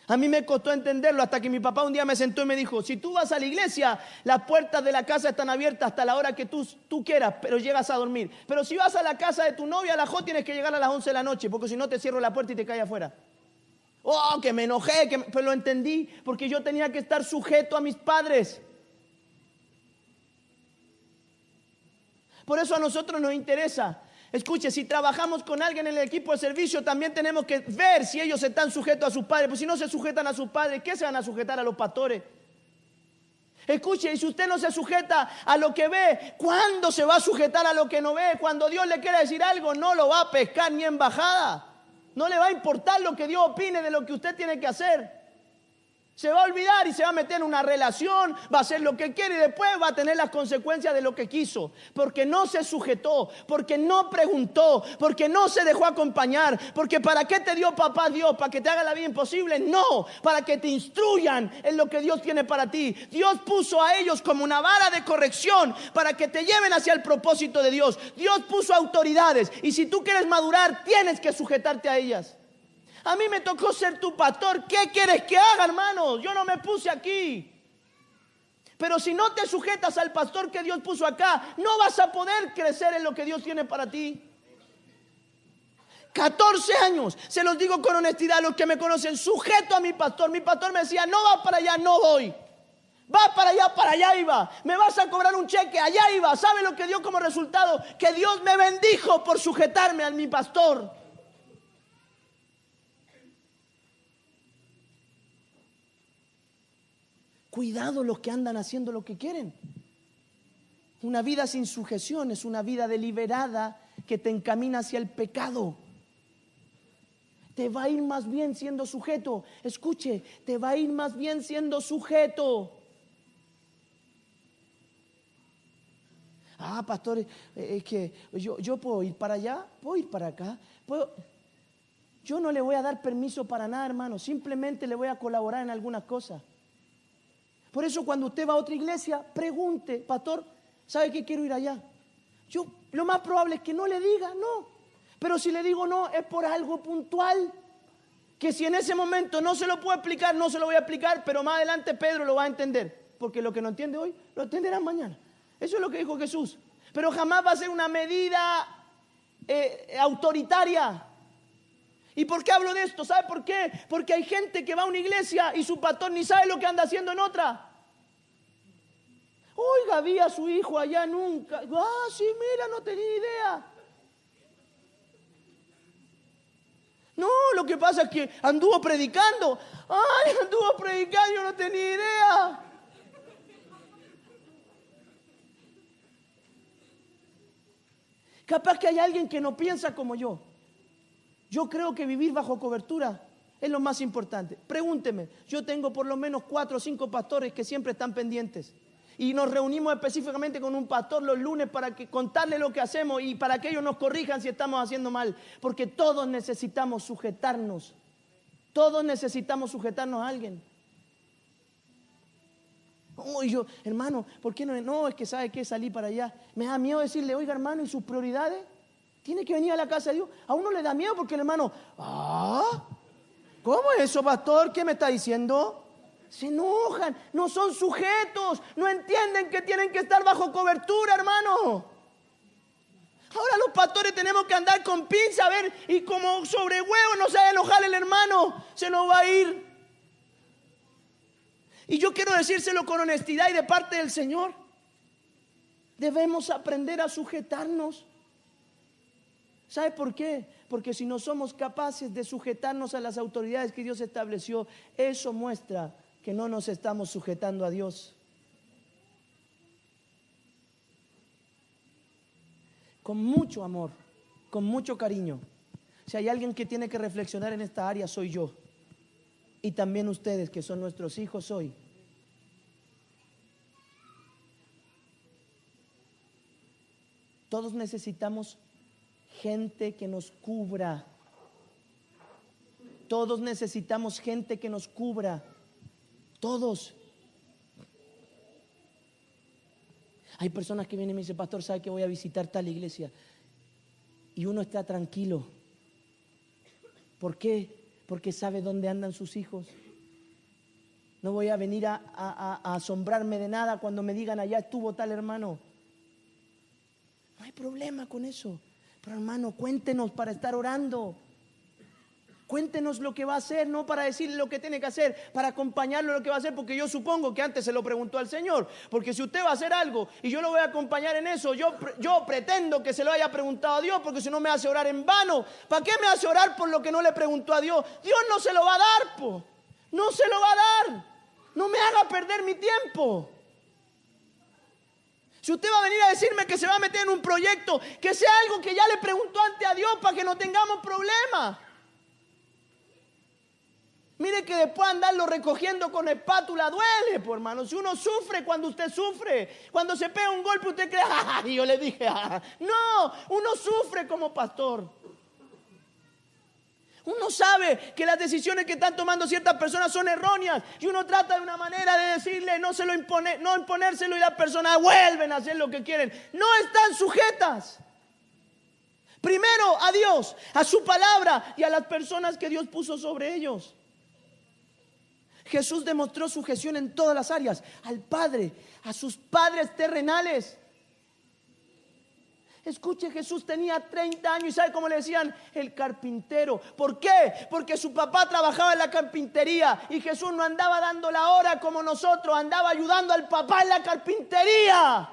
A mí me costó entenderlo hasta que mi papá un día me sentó y me dijo, si tú vas a la iglesia, las puertas de la casa están abiertas hasta la hora que tú quieras, pero llegas a dormir. Pero si vas a la casa de tu novia, a la J tienes que llegar a las 11 de la noche, porque si no te cierro la puerta y te caes afuera. Oh, que me enojé, pero lo entendí, porque yo tenía que estar sujeto a mis padres. Por eso a nosotros nos interesa. Escuche, si trabajamos con alguien en el equipo de servicio, también tenemos que ver si ellos están sujetos a sus padres. Pues si no se sujetan a sus padres, ¿qué se van a sujetar a los pastores? Escuche, y si usted no se sujeta a lo que ve, ¿cuándo se va a sujetar a lo que no ve? Cuando Dios le quiera decir algo, no lo va a pescar ni en bajada. No le va a importar lo que Dios opine de lo que usted tiene que hacer. Se va a olvidar y se va a meter en una relación, va a hacer lo que quiere y después va a tener las consecuencias de lo que quiso. Porque no se sujetó, porque no preguntó, porque no se dejó acompañar. Porque ¿para qué te dio papá Dios? ¿Para que te haga la vida imposible? No, para que te instruyan en lo que Dios tiene para ti. Dios puso a ellos como una vara de corrección para que te lleven hacia el propósito de Dios. Dios puso autoridades y si tú quieres madurar, tienes que sujetarte a ellas. A mí me tocó ser tu pastor. ¿Qué quieres que haga, hermano? Yo no me puse aquí. Pero si no te sujetas al pastor que Dios puso acá, no vas a poder crecer en lo que Dios tiene para ti. 14 años, se los digo con honestidad a los que me conocen, sujeto a mi pastor. Mi pastor me decía, no va para allá, no voy. Va para allá iba. Me vas a cobrar un cheque, allá iba. ¿Sabe lo que dio como resultado? Que Dios me bendijo por sujetarme a mi pastor. Cuidado los que andan haciendo lo que quieren. Una vida sin sujeción es una vida deliberada que te encamina hacia el pecado. Te va a ir más bien siendo sujeto. Escuche, te va a ir más bien siendo sujeto. Ah, pastor, es que yo puedo ir para allá, puedo ir para acá. Yo no le voy a dar permiso para nada, hermano. Simplemente le voy a colaborar en algunas cosas. Por eso cuando usted va a otra iglesia, pregunte, pastor, ¿sabe que quiero ir allá? Lo más probable es que no le diga no. Pero si le digo no, es por algo puntual. Que si en ese momento no se lo puedo explicar, no se lo voy a explicar, pero más adelante Pedro lo va a entender. Porque lo que no entiende hoy, lo entenderá mañana. Eso es lo que dijo Jesús. Pero jamás va a ser una medida autoritaria. ¿Y por qué hablo de esto? ¿Sabe por qué? Porque hay gente que va a una iglesia y su pastor ni sabe lo que anda haciendo en otra. Oiga, vi a su hijo allá nunca. Sí, mira, no tenía idea. No, lo que pasa es que anduvo predicando. Ay, anduvo predicando, yo no tenía idea. Capaz que hay alguien que no piensa como yo. Yo creo que vivir bajo cobertura es lo más importante. Pregúnteme, yo tengo por lo menos 4 o 5 pastores que siempre están pendientes. Y nos reunimos específicamente con un pastor los lunes para contarle lo que hacemos y para que ellos nos corrijan si estamos haciendo mal. Porque todos necesitamos sujetarnos. Todos necesitamos sujetarnos a alguien. Oh, y yo, hermano, ¿por qué no? No, es que sabe que salí para allá. Me da miedo decirle, oiga, hermano, ¿y sus prioridades? Tiene que venir a la casa de Dios. A uno le da miedo porque el hermano, ¿cómo es eso, pastor? ¿Qué me está diciendo? Se enojan, no son sujetos, no entienden que tienen que estar bajo cobertura, hermano. Ahora los pastores tenemos que andar con pinza, a ver, y como sobre huevo no se va a enojar el hermano, se nos va a ir. Y yo quiero decírselo con honestidad y de parte del Señor. Debemos aprender a sujetarnos. ¿Sabe por qué? Porque si no somos capaces de sujetarnos a las autoridades que Dios estableció, eso muestra que no nos estamos sujetando a Dios. Con mucho amor, con mucho cariño. Si hay alguien que tiene que reflexionar en esta área, soy yo. Y también ustedes, que son nuestros hijos hoy. Todos necesitamos gente que nos cubra. Todos necesitamos gente que nos cubra. Todos. Hay personas que vienen y me dicen, pastor, ¿sabe que voy a visitar tal iglesia? Y uno está tranquilo. ¿Por qué? Porque sabe dónde andan sus hijos. No voy a venir a asombrarme de nada cuando me digan, allá estuvo tal hermano. No hay problema con eso. Pero hermano, cuéntenos para estar orando. Cuéntenos lo que va a hacer, no para decirle lo que tiene que hacer, para acompañarlo en lo que va a hacer, porque yo supongo que antes se lo preguntó al Señor. Porque si usted va a hacer algo y yo lo voy a acompañar en eso, yo pretendo que se lo haya preguntado a Dios, porque si no me hace orar en vano. ¿Para qué me hace orar por lo que no le preguntó a Dios? Dios no se lo va a dar, po. No se lo va a dar. No me haga perder mi tiempo. Si usted va a venir a decirme que se va a meter en un proyecto, que sea algo que ya le preguntó antes a Dios para que no tengamos problemas. Mire que después andarlo recogiendo con espátula duele, pues hermano. Si uno sufre cuando usted sufre, cuando se pega un golpe usted cree, y yo le dije, no, uno sufre como pastor. Uno sabe que las decisiones que están tomando ciertas personas son erróneas y uno trata de una manera de decirle, no imponérselo, y las personas vuelven a hacer lo que quieren. No están sujetas. Primero a Dios, a su palabra y a las personas que Dios puso sobre ellos. Jesús demostró sujeción en todas las áreas, al Padre, a sus padres terrenales. Escuche, Jesús tenía 30 años y ¿sabe cómo le decían? El carpintero. ¿Por qué? Porque su papá trabajaba en la carpintería y Jesús no andaba dando la hora como nosotros, andaba ayudando al papá en la carpintería.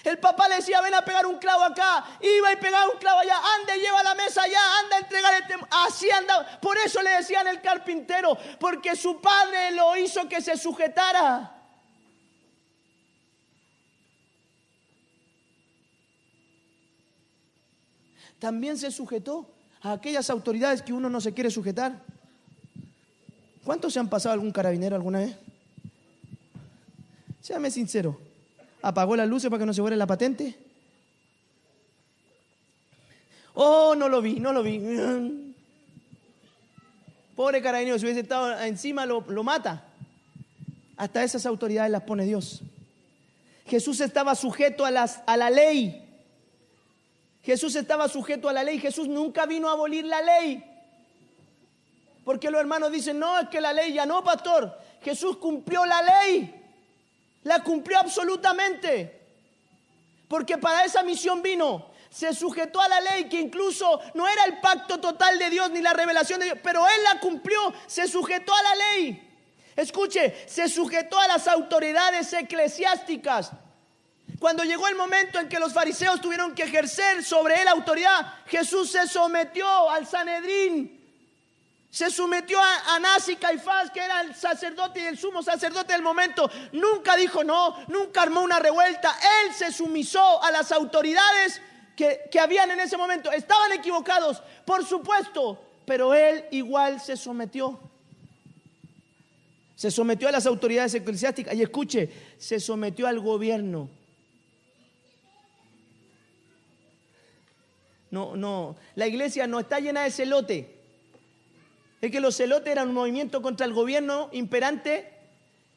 El papá le decía, ven a pegar un clavo acá, iba y pegaba un clavo allá, anda y lleva la mesa allá, anda a entregar así andaba. Por eso le decían el carpintero, porque su padre lo hizo que se sujetara. También se sujetó a aquellas autoridades que uno no se quiere sujetar. ¿Cuántos se han pasado algún carabinero alguna vez? Séame sincero. ¿Apagó las luces para que no se vuele la patente? Oh, no lo vi. Pobre carabinero, si hubiese estado encima lo mata. Hasta esas autoridades las pone Dios. Jesús estaba sujeto a la ley. Jesús estaba sujeto a la ley. Jesús nunca vino a abolir la ley. Porque los hermanos dicen, no, es que la ley ya no, pastor. Jesús cumplió la ley. La cumplió absolutamente. Porque para esa misión vino. Se sujetó a la ley, que incluso no era el pacto total de Dios ni la revelación de Dios, pero Él la cumplió, se sujetó a la ley. Escuche, se sujetó a las autoridades eclesiásticas. Cuando llegó el momento en que los fariseos tuvieron que ejercer sobre él autoridad, Jesús se sometió al Sanedrín. Se sometió a Anás y Caifás, que era el sacerdote y el sumo sacerdote del momento. Nunca dijo no, nunca armó una revuelta. Él se sumisó a las autoridades que habían en ese momento. Estaban equivocados, por supuesto, pero él igual se sometió. Se sometió a las autoridades eclesiásticas y escuche, se sometió al gobierno. No, la iglesia no está llena de celote. Es que los celotes eran un movimiento contra el gobierno imperante.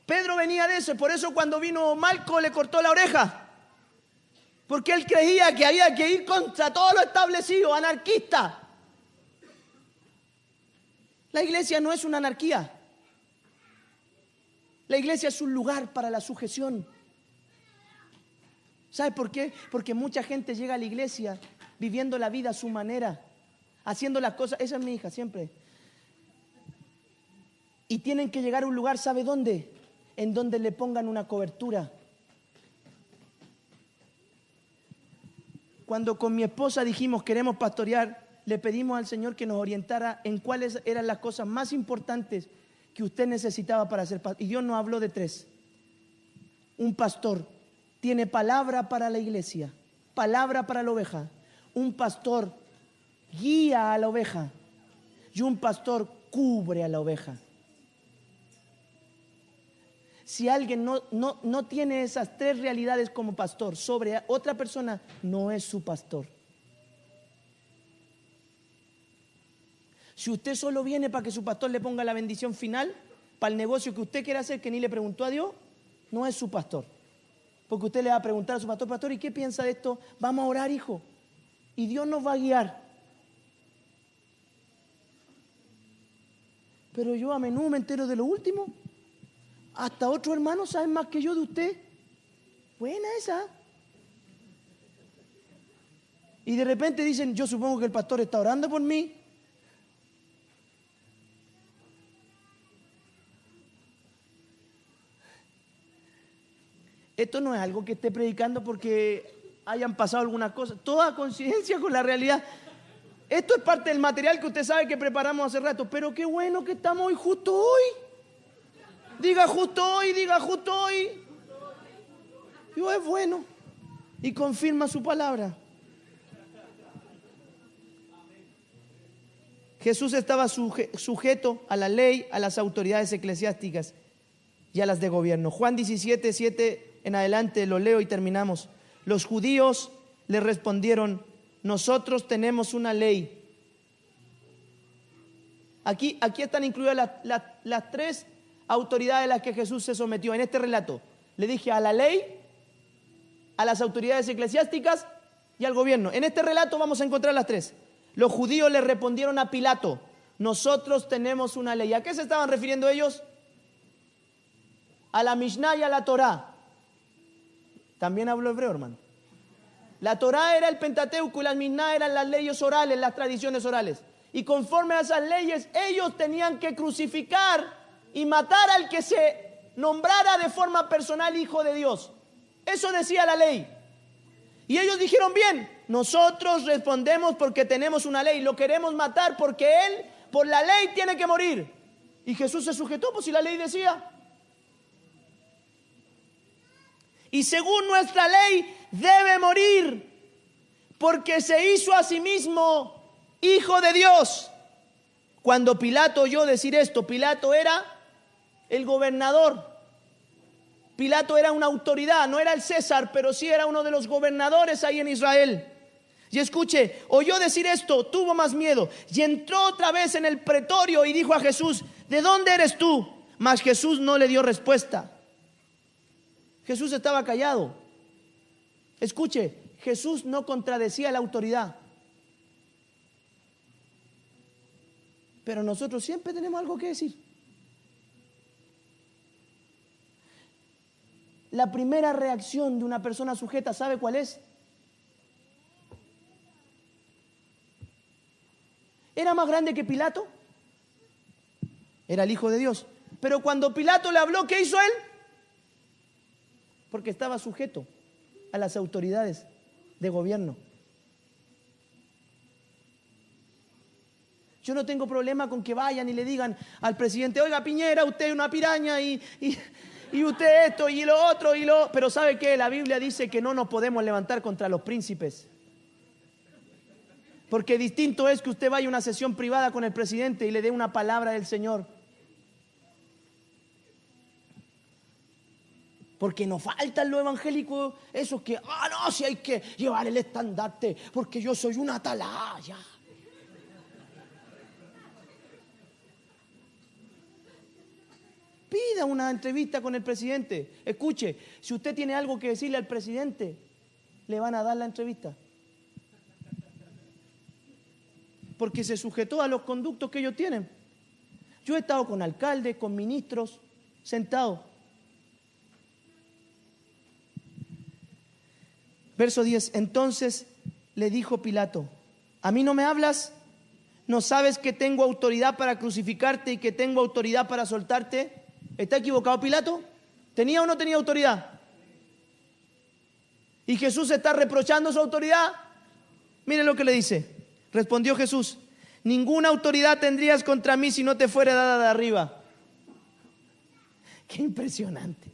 Pedro venía de eso, y por eso cuando vino Malco le cortó la oreja. Porque él creía que había que ir contra todo lo establecido, anarquista. La iglesia no es una anarquía. La iglesia es un lugar para la sujeción. ¿Sabe por qué? Porque mucha gente llega a la iglesia viviendo la vida a su manera, haciendo las cosas. Esa es mi hija siempre. Y tienen que llegar a un lugar, ¿sabe dónde? En donde le pongan una cobertura. Cuando con mi esposa dijimos queremos pastorear, le pedimos al Señor que nos orientara en cuáles eran las cosas más importantes que usted necesitaba para ser pastor. Y Dios nos habló de 3. Un pastor tiene palabra para la iglesia, palabra para la oveja. Un pastor guía a la oveja y un pastor cubre a la oveja. Si alguien no tiene esas 3 realidades como pastor sobre otra persona, no es su pastor. Si usted solo viene para que su pastor le ponga la bendición final, para el negocio que usted quiere hacer, que ni le preguntó a Dios, no es su pastor. Porque usted le va a preguntar a su pastor, pastor, ¿y qué piensa de esto? Vamos a orar, hijo. Y Dios nos va a guiar. Pero yo a menudo me entero de lo último. Hasta otros hermanos saben más que yo de usted. Buena esa. Y de repente dicen, yo supongo que el pastor está orando por mí. Esto no es algo que esté predicando porque hayan pasado algunas cosas. Toda coincidencia con la realidad. Esto es parte del material que usted sabe que preparamos hace rato. Pero qué bueno que estamos hoy, justo hoy. Diga justo hoy, diga justo hoy. Dios es bueno y confirma su palabra. Jesús estaba sujeto a la ley, a las autoridades eclesiásticas y a las de gobierno. Juan 17, 7 en adelante, lo leo y terminamos. Los judíos le respondieron, nosotros tenemos una ley. Aquí están incluidas las 3 autoridades a las que Jesús se sometió en este relato. Le dije a la ley, a las autoridades eclesiásticas y al gobierno. En este relato vamos a encontrar las 3. Los judíos le respondieron a Pilato, nosotros tenemos una ley. ¿A qué se estaban refiriendo ellos? A la Mishnah y a la Torá. También hablo hebreo, hermano. La Torá era el Pentateuco y las Mishnah eran las leyes orales, las tradiciones orales. Y conforme a esas leyes, ellos tenían que crucificar y matar al que se nombrara de forma personal hijo de Dios. Eso decía la ley. Y ellos dijeron, bien, nosotros respondemos porque tenemos una ley, lo queremos matar porque él por la ley tiene que morir. Y Jesús se sujetó, pues si la ley decía. Y según nuestra ley debe morir porque se hizo a sí mismo hijo de Dios. Cuando Pilato oyó decir esto, Pilato era el gobernador. Pilato era una autoridad, no era el César, pero sí era uno de los gobernadores ahí en Israel. Y escuche, oyó decir esto, tuvo más miedo y entró otra vez en el pretorio y dijo a Jesús, ¿de dónde eres tú? Mas Jesús no le dio respuesta. Jesús estaba callado. Escuche, Jesús no contradecía la autoridad. Pero nosotros siempre tenemos algo que decir. La primera reacción de una persona sujeta, ¿sabe cuál es? ¿Era más grande que Pilato? Era el Hijo de Dios. Pero cuando Pilato le habló, ¿qué hizo él? Porque estaba sujeto. a las autoridades de gobierno. Yo no tengo problema con que vayan y le digan al presidente: oiga, Piñera, usted es una piraña y usted esto y lo otro y lo... Pero ¿sabe qué? La Biblia dice que no nos podemos levantar contra los príncipes. Porque distinto es que usted vaya a una sesión privada con el presidente y le dé una palabra del Señor. Porque nos faltan los evangélicos, esos que, no, si hay que llevar el estandarte, porque yo soy una atalaya. Pida una entrevista con el presidente. Escuche, si usted tiene algo que decirle al presidente, le van a dar la entrevista. Porque se sujetó a los conductos que ellos tienen. Yo he estado con alcaldes, con ministros, sentados. Verso 10, entonces le dijo Pilato: ¿a mí no me hablas? ¿No sabes que tengo autoridad para crucificarte y que tengo autoridad para soltarte? ¿Está equivocado Pilato? ¿Tenía o no tenía autoridad? ¿Y Jesús está reprochando su autoridad? Miren lo que le dice. Respondió Jesús: ninguna autoridad tendrías contra mí si no te fuera dada de arriba. Qué impresionante.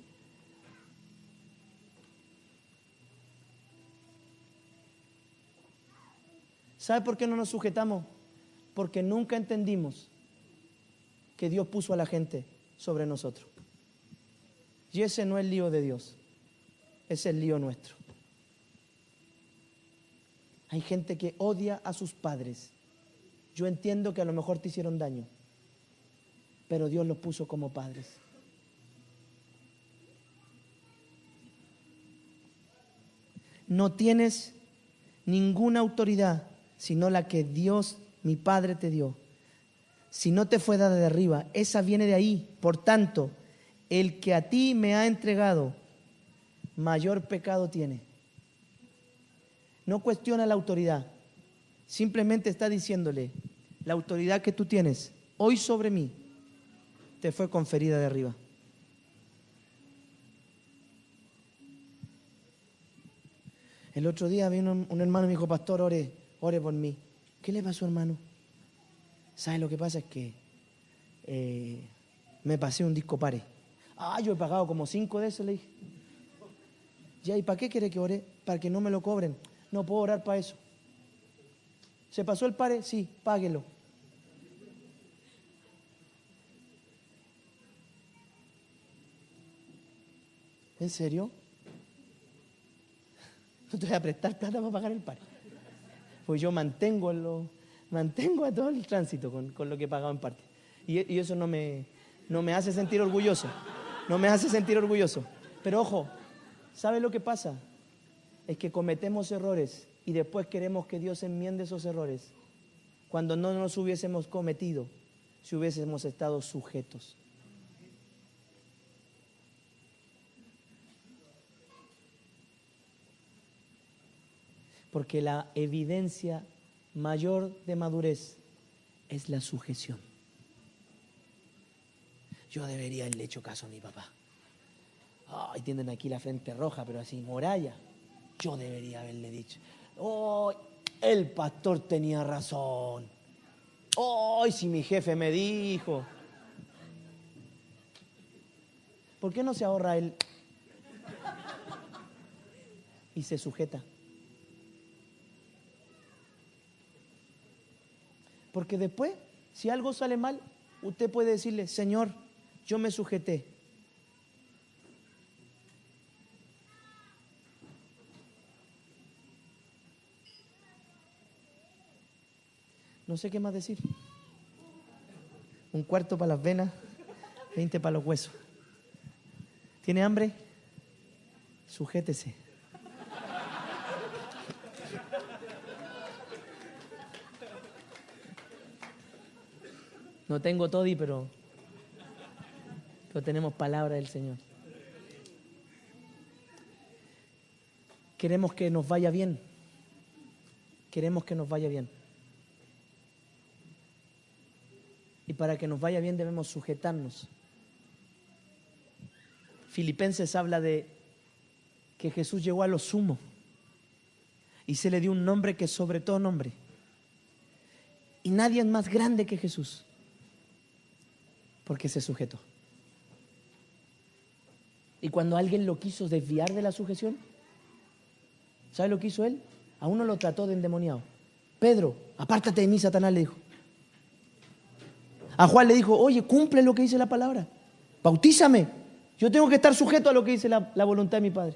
¿Sabe por qué no nos sujetamos? Porque nunca entendimos que Dios puso a la gente sobre nosotros. Y ese no es el lío de Dios, es el lío nuestro. Hay gente que odia a sus padres. Yo entiendo que a lo mejor te hicieron daño, pero Dios los puso como padres. No tienes ninguna autoridad sino la que Dios, mi Padre, te dio. Si no te fue dada de arriba, esa viene de ahí. Por tanto, el que a ti me ha entregado, mayor pecado tiene. No cuestiona la autoridad, simplemente está diciéndole: la autoridad que tú tienes hoy sobre mí te fue conferida de arriba. El otro día vino un hermano y me dijo: pastor, ore por mí. ¿Qué le pasó, hermano? ¿Sabe lo que pasa? Es que me pasé un disco pare. Yo he pagado como 5 de esos, le dije. Ya, ¿y para qué quiere que ore? Para que no me lo cobren. No puedo orar para eso. ¿Se pasó el pare? Sí, páguelo. ¿En serio? No te voy a prestar plata para pagar el pare. Pues yo mantengo a todo el tránsito con lo que he pagado en parte. Y eso no me hace sentir orgulloso. No me hace sentir orgulloso. Pero ojo, ¿sabe lo que pasa? Es que cometemos errores y después queremos que Dios enmiende esos errores cuando no nos hubiésemos cometido si hubiésemos estado sujetos. Porque la evidencia mayor de madurez es la sujeción. Yo debería haberle hecho caso a mi papá. Tienen aquí la frente roja, pero así, moralla. Yo debería haberle dicho: el pastor tenía razón. Si mi jefe me dijo. ¿Por qué no se ahorra él y se sujeta? Porque después, si algo sale mal, usted puede decirle: Señor, yo me sujeté. No sé qué más decir. 1/4 para las venas, 20 para los huesos. ¿Tiene hambre? Sujétese. No tengo toddy, pero tenemos palabra del Señor. Queremos que nos vaya bien. Queremos que nos vaya bien. Y para que nos vaya bien debemos sujetarnos. Filipenses habla de que Jesús llegó a lo sumo y se le dio un nombre que es sobre todo nombre. Y nadie es más grande que Jesús, porque se sujetó. Y cuando alguien lo quiso desviar de la sujeción, ¿sabe lo que hizo él? A uno lo trató de endemoniado. Pedro, apártate de mí, Satanás, le dijo. A Juan le dijo, oye, cumple lo que dice la palabra. Bautízame. Yo tengo que estar sujeto a lo que dice la voluntad de mi Padre.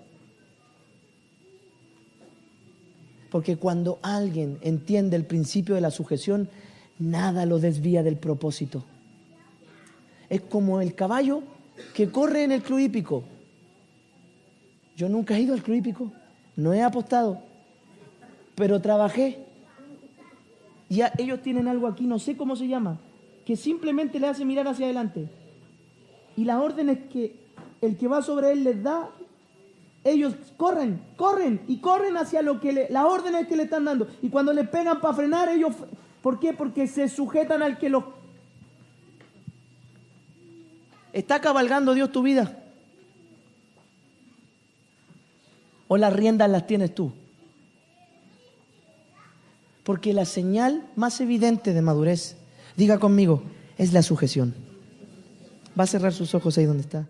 Porque cuando alguien entiende el principio de la sujeción, nada lo desvía del propósito. Es como el caballo que corre en el club hípico. Yo nunca he ido al club hípico, no he apostado, pero trabajé. Y ellos tienen algo aquí, no sé cómo se llama, que simplemente le hace mirar hacia adelante. Y las órdenes que el que va sobre él les da, ellos corren hacia lo que las órdenes que le están dando. Y cuando le pegan para frenar, ellos, ¿por qué? Porque se sujetan al que los... ¿Está cabalgando Dios tu vida? ¿O las riendas las tienes tú? Porque la señal más evidente de madurez, diga conmigo, es la sujeción. Va a cerrar sus ojos ahí donde está.